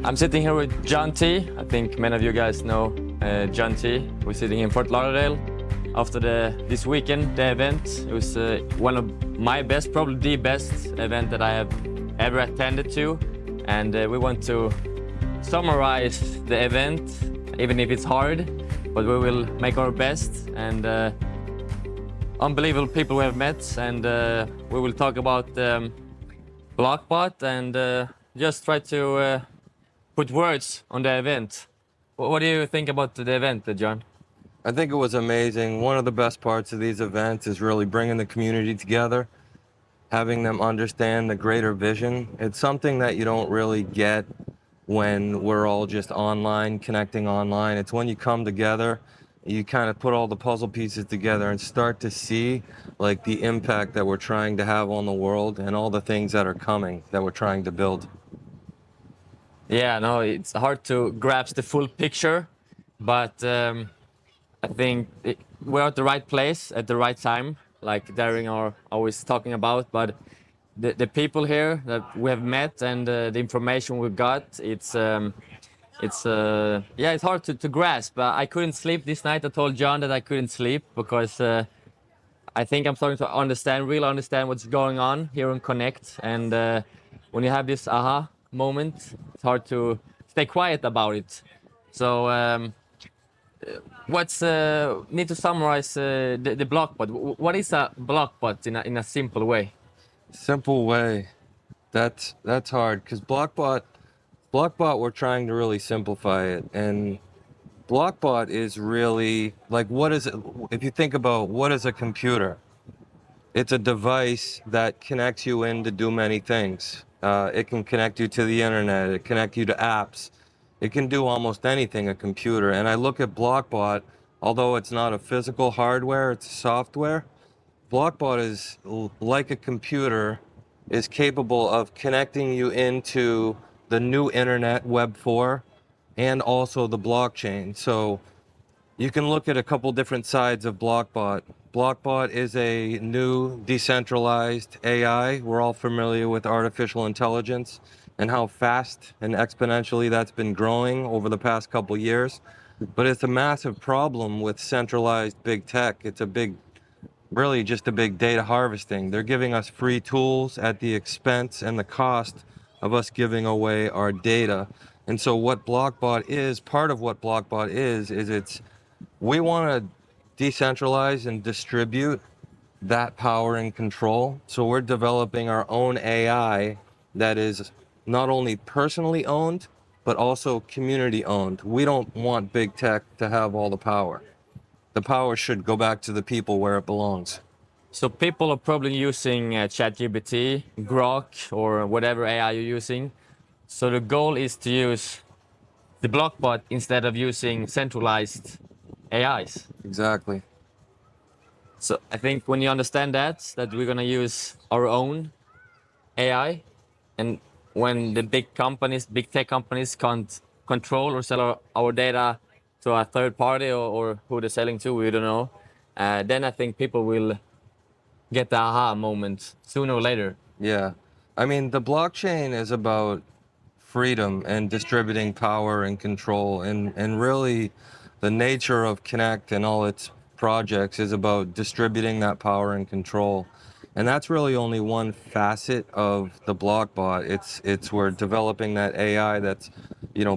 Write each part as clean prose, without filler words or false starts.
I'm sitting here with Jon T. I think many of you guys know Jon T. We're sitting in Fort Lauderdale after this weekend, the event. It was one of my best, probably the best event that I have ever attended to. And we want to summarize the event, even if it's hard, but we will make our best. And unbelievable people we have met, and we will talk about BlockBot and just try to put words on the event. What do you think about the event, Jon? I think it was amazing. One of the best parts of these events is really bringing the community together, having them understand the greater vision. It's something that you don't really get when we're all just online, connecting online. It's when you come together, you kind of put all the puzzle pieces together and start to see like the impact that we're trying to have on the world and all the things that are coming that we're trying to build. Yeah, no, it's hard to grasp the full picture, but I think we're at the right place at the right time, like Daring are always talking about. But the people here that we have met and the information we got, it's hard to grasp. I couldn't sleep this night. I told Jon that I couldn't sleep because I think I'm starting to really understand what's going on here on Connect. And when you have this aha moment, it's hard to stay quiet about it. So need to summarize the BlockBot. What is a BlockBot in a simple way? Simple way. That's hard because BlockBot, we're trying to really simplify it. And BlockBot is really like, what is it? If you think about what is a computer, it's a device that connects you in to do many things. It can connect you to the internet, it connect you to apps. It can do almost anything, a computer. And I look at BlockBot, although it's not a physical hardware, it's software. BlockBot is like a computer, is capable of connecting you into the new internet, Web 4, and also the blockchain. So you can look at a couple different sides of BlockBot. BlockBot is a new decentralized AI. We're all familiar with artificial intelligence and how fast and exponentially that's been growing over the past couple years. But it's a massive problem with centralized big tech. It's really just a big data harvesting. They're giving us free tools at the expense and the cost of us giving away our data. And so what BlockBot is, part of what BlockBot is we want to decentralize and distribute that power and control. So we're developing our own AI that is not only personally owned, but also community owned. We don't want big tech to have all the power. The power should go back to the people where it belongs. So people are probably using ChatGPT, Grok, or whatever AI you're using. So the goal is to use the BlockBot instead of using centralized AIs. Exactly. So I think when you understand that we're gonna use our own AI, and when the big tech companies can't control or sell our data to a third party or who they're selling to, we don't know, then I think people will get the aha moment sooner or later. Yeah. I mean, the blockchain is about freedom and distributing power and control. And really, the nature of Connect and all its projects is about distributing that power and control. And that's really only one facet of the BlockBot. It's we're developing that AI that's,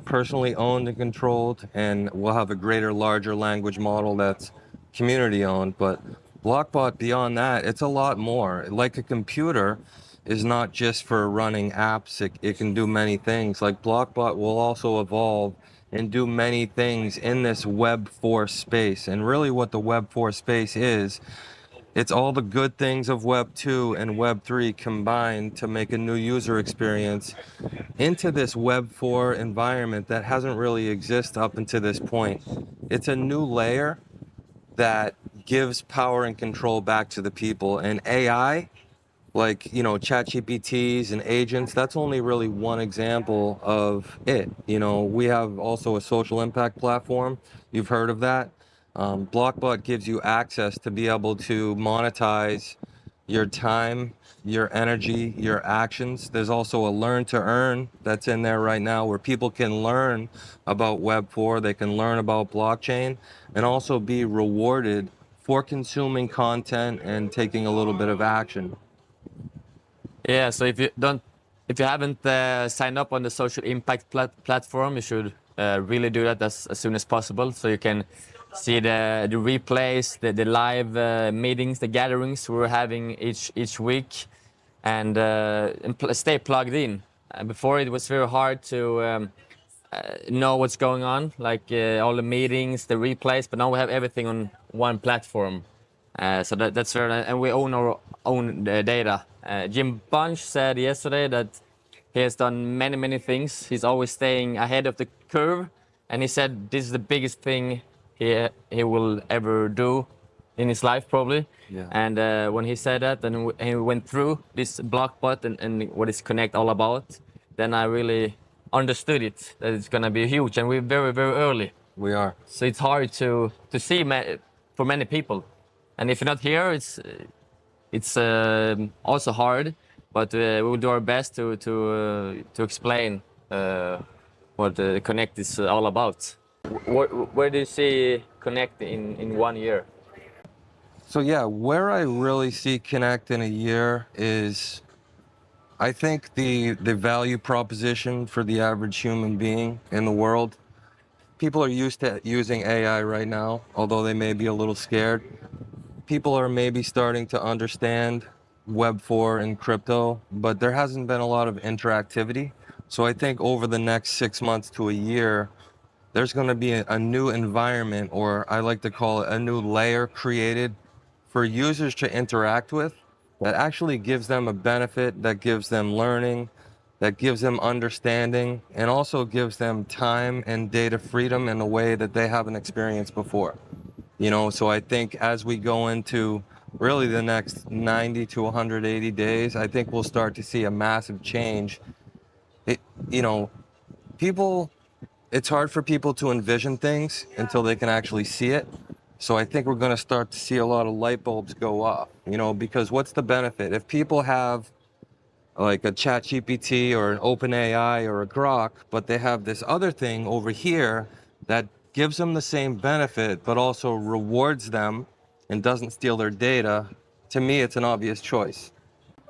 personally owned and controlled, and we'll have a greater, larger language model that's community owned. But BlockBot, beyond that, it's a lot more. Like a computer is not just for running apps. It can do many things. Like BlockBot will also evolve and do many things in this Web 4 space. And really what the Web 4 space is, it's all the good things of Web 2 and Web 3 combined to make a new user experience into this Web 4 environment that hasn't really existed up until this point. It's a new layer that gives power and control back to the people. And AI, like, ChatGPTs and agents, that's only really one example of it. We have also a social impact platform. You've heard of that. BlockBot gives you access to be able to monetize your time, your energy, your actions. There's also a learn to earn that's in there right now where people can learn about Web4, they can learn about blockchain, and also be rewarded for consuming content and taking a little bit of action. Yeah, so if you haven't signed up on the social impact platform, you should really do that as soon as possible, so you can see the replays, the live meetings, the gatherings we're having each week, and stay plugged in. Before it was very hard to know what's going on, like all the meetings, the replays, but now we have everything on one platform. So that's fair, and we own our own data. Jim Bunch said yesterday that he has done many things. He's always staying ahead of the curve, and he said this is the biggest thing he will ever do in his life, probably. Yeah. And when he said that, and he went through this BlockBot and what is Connect all about, then I really understood it, that it's gonna be huge, and we're very early. We are. So it's hard to see for many people, and if you're not here, it's also hard. But we will do our best to explain what Connect is all about. Where do you see Connect in 1 year? So yeah, where I really see Connect in a year is, I think the value proposition for the average human being in the world. People are used to using AI right now, although they may be a little scared. People are maybe starting to understand Web4 and crypto, but there hasn't been a lot of interactivity. So I think over the next 6 months to a year, there's going to be a new environment, or I like to call it a new layer created for users to interact with that actually gives them a benefit, that gives them learning, that gives them understanding, and also gives them time and data freedom in a way that they haven't experienced before. So I think as we go into really the next 90 to 180 days, I think we'll start to see a massive change. It, you know, people, it's hard for people to envision things until they can actually see it. So I think we're going to start to see a lot of light bulbs go off, because what's the benefit? If people have like a chat GPT or an OpenAI or a Grok, but they have this other thing over here that gives them the same benefit, but also rewards them and doesn't steal their data, to me, it's an obvious choice.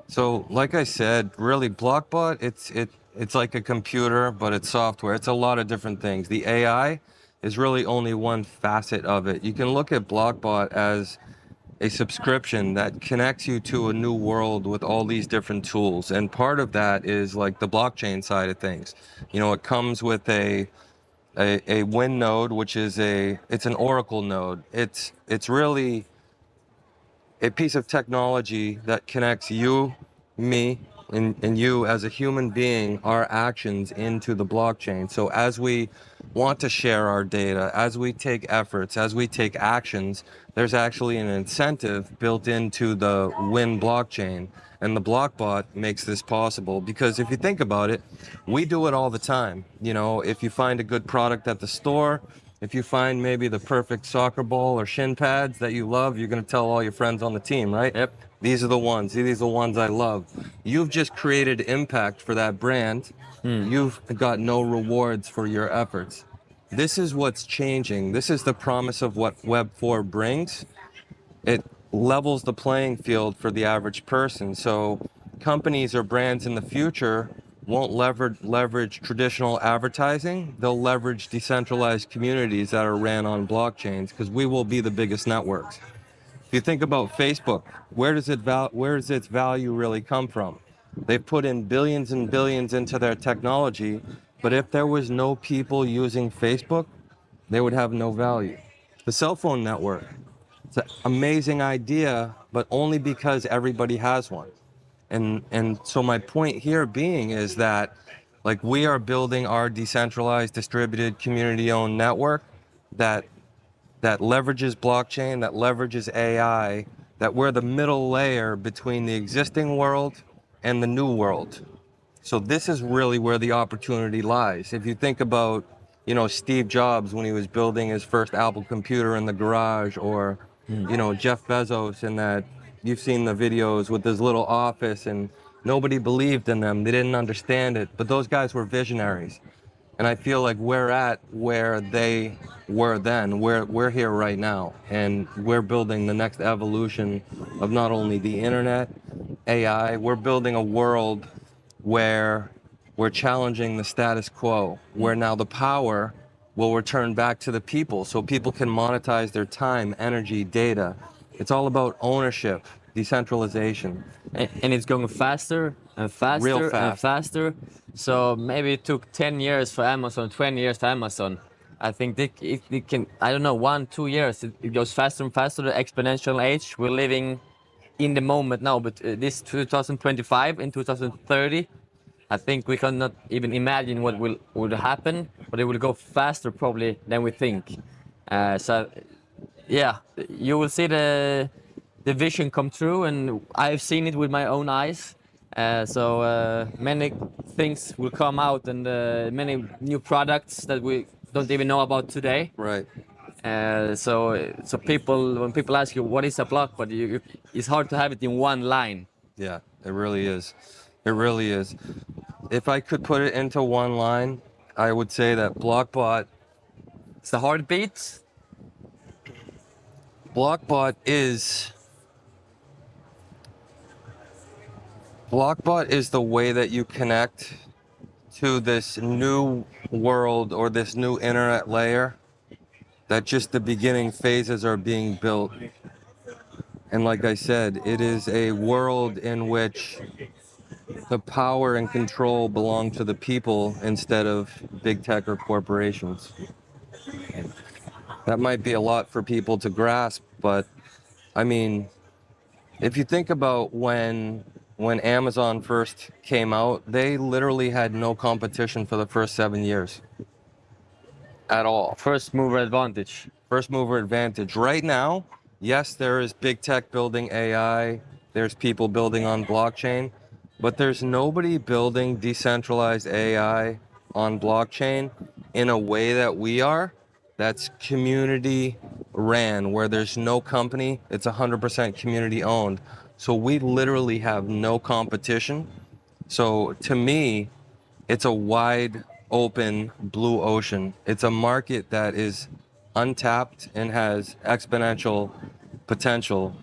So like I said, really BlockBot, it's like a computer, but it's software. It's a lot of different things. The AI is really only one facet of it. You can look at BlockBot as a subscription that connects you to a new world with all these different tools. And part of that is like the blockchain side of things. It comes with a Win node, which is it's an Oracle node. It's really a piece of technology that connects you, me, and you as a human being, our actions into the blockchain. So as we want to share our data, as we take efforts, as we take actions, there's actually an incentive built into the Win blockchain. And the BlockBot makes this possible because if you think about it, we do it all the time. If you find a good product at the store, if you find maybe the perfect soccer ball or shin pads that you love, you're going to tell all your friends on the team, right? Yep. These are the ones. These are the ones I love. You've just created impact for that brand. You've got no rewards for your efforts. This is what's changing. This is the promise of what Web4 brings. It levels the playing field for the average person. So companies or brands in the future won't leverage traditional advertising. They'll leverage decentralized communities that are ran on blockchains because we will be the biggest networks. If you think about Facebook, where does its value really come from? They've put in billions and billions into their technology, but if there was no people using Facebook, they would have no value. The cell phone network, it's an amazing idea, but only because everybody has one. And so my point here being is that like we are building our decentralized, distributed, community-owned network that leverages blockchain, that leverages AI, that we're the middle layer between the existing world and the new world. So this is really where the opportunity lies. If you think about, Steve Jobs when he was building his first Apple computer in the garage, or, Jeff Bezos in that you've seen the videos with this little office, and nobody believed in them. They didn't understand it, but those guys were visionaries. And I feel like we're at where they were then. We're here right now, and we're building the next evolution of not only the internet, AI. We're building a world where we're challenging the status quo, where now the power will return back to the people, so people can monetize their time, energy, data. It's all about ownership, decentralization. And it's going faster and Real faster and fast. faster. So maybe it took 10 years for Amazon, 20 years for Amazon. I think it can, I don't know, 1, 2 years, it goes faster and faster, the exponential age. We're living in the moment now, but this 2025 in 2030, I think we cannot even imagine what will happen, but it will go faster probably than we think. So yeah, you will see the vision come true, and I've seen it with my own eyes. So many things will come out, and many new products that we don't even know about today. Right. So people, when people ask you what is a block, but it's hard to have it in one line. Yeah, it really is. It really is. If I could put it into one line, I would say that It's the heartbeat. Blockbot is the way that you connect to this new world or this new internet layer, that just the beginning phases are being built. And like I said, it is a world in which the power and control belong to the people instead of big tech or corporations. That might be a lot for people to grasp, but I mean, if you think about when Amazon first came out, they literally had no competition for the first 7 years at all. First mover advantage. First mover advantage. Right now, yes, there is big tech building AI, there's people building on blockchain, but there's nobody building decentralized AI on blockchain in a way that we are, that's community ran, where there's no company, it's 100% community owned. So we literally have no competition. So to me, it's a wide open blue ocean. It's a market that is untapped and has exponential potential.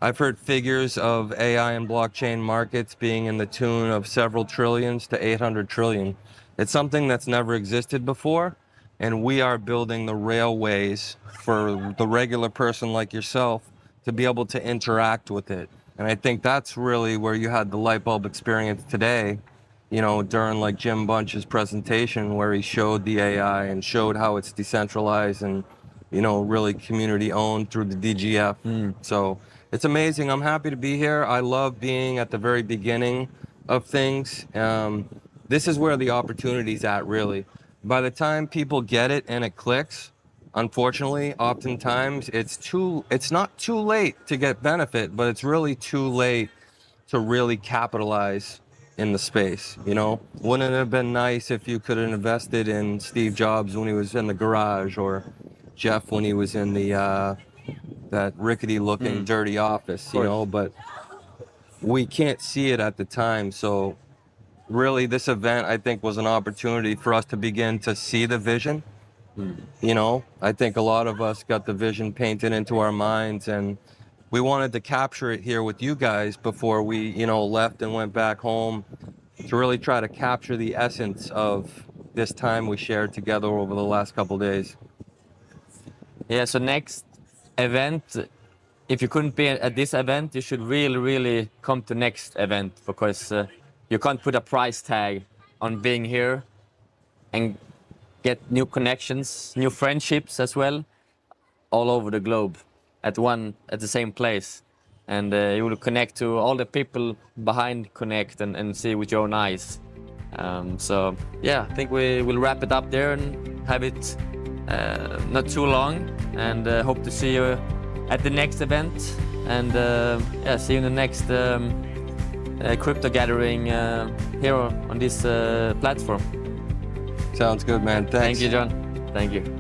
I've heard figures of AI and blockchain markets being in the tune of several trillions to 800 trillion. It's something that's never existed before, and we are building the railways for the regular person like yourself to be able to interact with it. And I think that's really where you had the light bulb experience today, you know, during like Jim Bunch's presentation, where he showed the AI and showed how it's decentralized and, you know, really community owned through the DGF. So it's amazing. I'm happy to be here. I love being at the very beginning of things. This is where the opportunity's at, really. By the time people get it and it clicks, unfortunately, oftentimes it's not too late to get benefit, but it's really too late to really capitalize in the space, you know? Wouldn't it have been nice if you could have invested in Steve Jobs when he was in the garage, or Jeff when he was in the that rickety looking dirty office, you know? But we can't see it at the time. So really, this event, I think, was an opportunity for us to begin to see the vision. You know, I think a lot of us got the vision painted into our minds, and we wanted to capture it here with you guys before we, you know, left and went back home, to really try to capture the essence of this time we shared together over the last couple days. Yeah, so next event, if you couldn't be at this event, you should really come to next event, because you can't put a price tag on being here and get new connections, new friendships as well, all over the globe at the same place. And you will connect to all the people behind Connect and see with your own eyes. So yeah, I think we will wrap it up there and have it not too long, and hope to see you at the next event, and yeah, see you in the next crypto gathering here on this platform. Sounds good, man. Thanks. Thank you, Jon. Thank you.